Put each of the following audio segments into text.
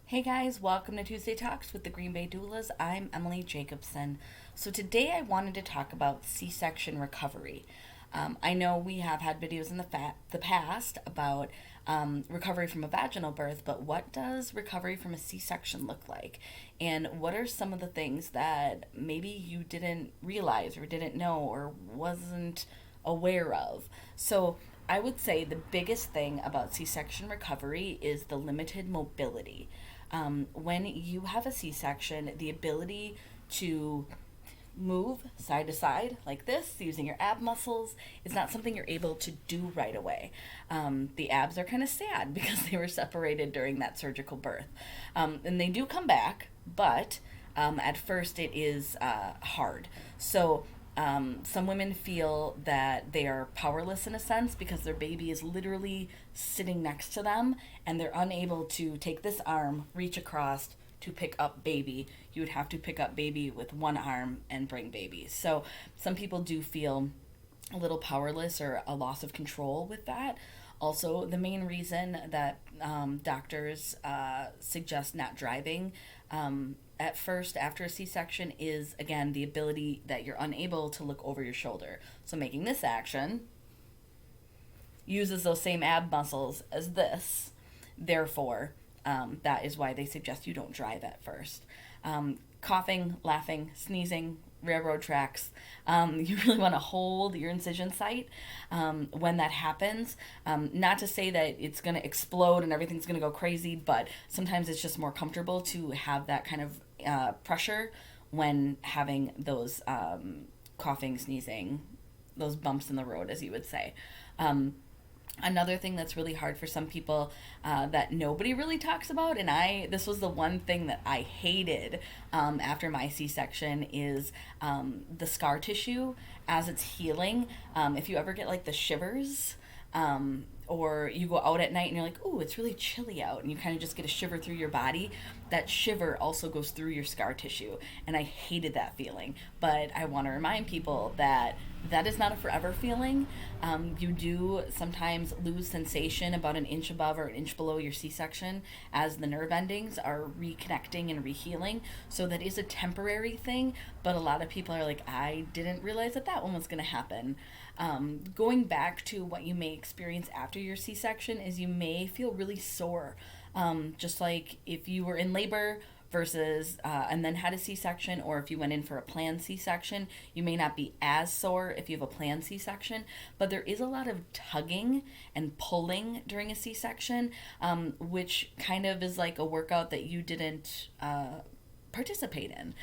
Hey guys, welcome to Tuesday Talks with the Green Bay Doulas. I'm Emily Jacobson. So today I wanted to talk about C-section recovery. I know we have had videos in the past about recovery from a vaginal birth, but what does recovery from a C-section look like? And what are some of the things that maybe you didn't realize or didn't know or wasn't aware of? So I would say the biggest thing about C-section recovery is the limited mobility. When you have a C section, the ability to move side to side like this using your ab muscles is not something you're able to do right away. The abs are kind of sad because they were separated during that surgical birth. And they do come back, but at first it is hard. So some women feel that they are powerless in a sense because their baby is literally sitting next to them and they're unable to take this arm, reach across to pick up baby. You would have to pick up baby with one arm and bring baby. So some people do feel a little powerless or a loss of control with that. Also, the main reason that doctors suggest not driving at first after a C-section is, again, the ability that you're unable to look over your shoulder. So making this action uses those same ab muscles as this. Therefore, that is why they suggest you don't drive at first. Coughing, laughing, sneezing, railroad tracks. You really want to hold your incision site when that happens. Not to say that it's going to explode and everything's going to go crazy, but sometimes it's just more comfortable to have that kind of pressure when having those coughing, sneezing, those bumps in the road, as you would say. Another thing that's really hard for some people that nobody really talks about, and this was the one thing that I hated after my C-section, is the scar tissue as it's healing. If you ever get like the shivers, or you go out at night and you're like, ooh, it's really chilly out, and you kind of just get a shiver through your body, that shiver also goes through your scar tissue. And I hated that feeling. But I want to remind people that that is not a forever feeling. You do sometimes lose sensation about an inch above or an inch below your C-section as the nerve endings are reconnecting and rehealing. So that is a temporary thing, but a lot of people are like, I didn't realize that that one was going to happen. Going back to what you may experience after your C-section is you may feel really sore. Just like if you were in labor versus and then had a C-section, or if you went in for a planned C-section, you may not be as sore if you have a planned C-section, but there is a lot of tugging and pulling during a C-section, which kind of is like a workout that you didn't participate in.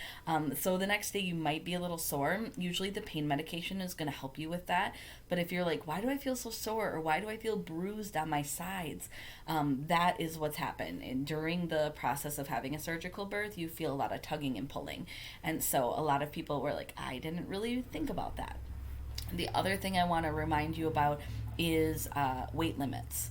So the next day you might be a little sore. Usually the pain medication is going to help you with that. But if you're like, why do I feel so sore, or why do I feel bruised on my sides? That is what's happened. And during the process of having a surgical birth, you feel a lot of tugging and pulling. And so a lot of people were like, I didn't really think about that. The other thing I want to remind you about is weight limits.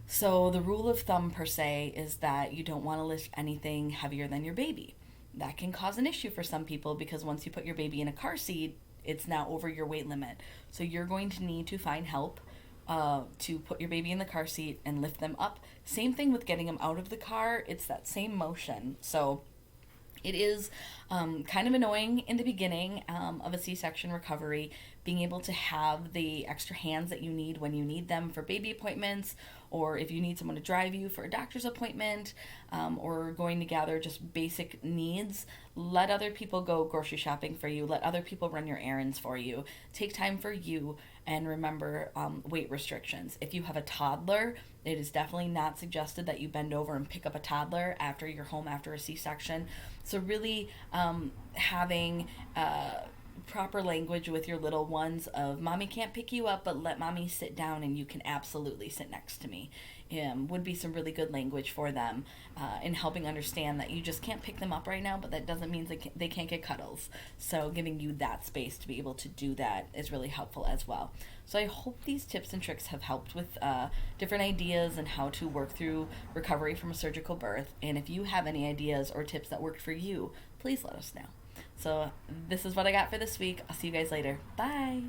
So the rule of thumb per se is that you don't want to lift anything heavier than your baby. That can cause an issue for some people because once you put your baby in a car seat, it's now over your weight limit. So you're going to need to find help to put your baby in the car seat and lift them up. Same thing with getting them out of the car. It's that same motion. So it is kind of annoying in the beginning of a C-section recovery, being able to have the extra hands that you need when you need them for baby appointments, or if you need someone to drive you for a doctor's appointment, or going to gather just basic needs. Let other people go grocery shopping for you. Let other people run your errands for you. Take time for you, and remember weight restrictions. If you have a toddler, it is definitely not suggested that you bend over and pick up a toddler after you're home after a C-section. So really having proper language with your little ones of, mommy can't pick you up, but let mommy sit down and you can absolutely sit next to me, would be some really good language for them in helping understand that you just can't pick them up right now, but that doesn't mean they can't get cuddles. So giving you that space to be able to do that is really helpful as well. So I hope these tips and tricks have helped with different ideas and how to work through recovery from a surgical birth. And if you have any ideas or tips that worked for you, please let us know. So this is what I got for this week. I'll see you guys later. Bye.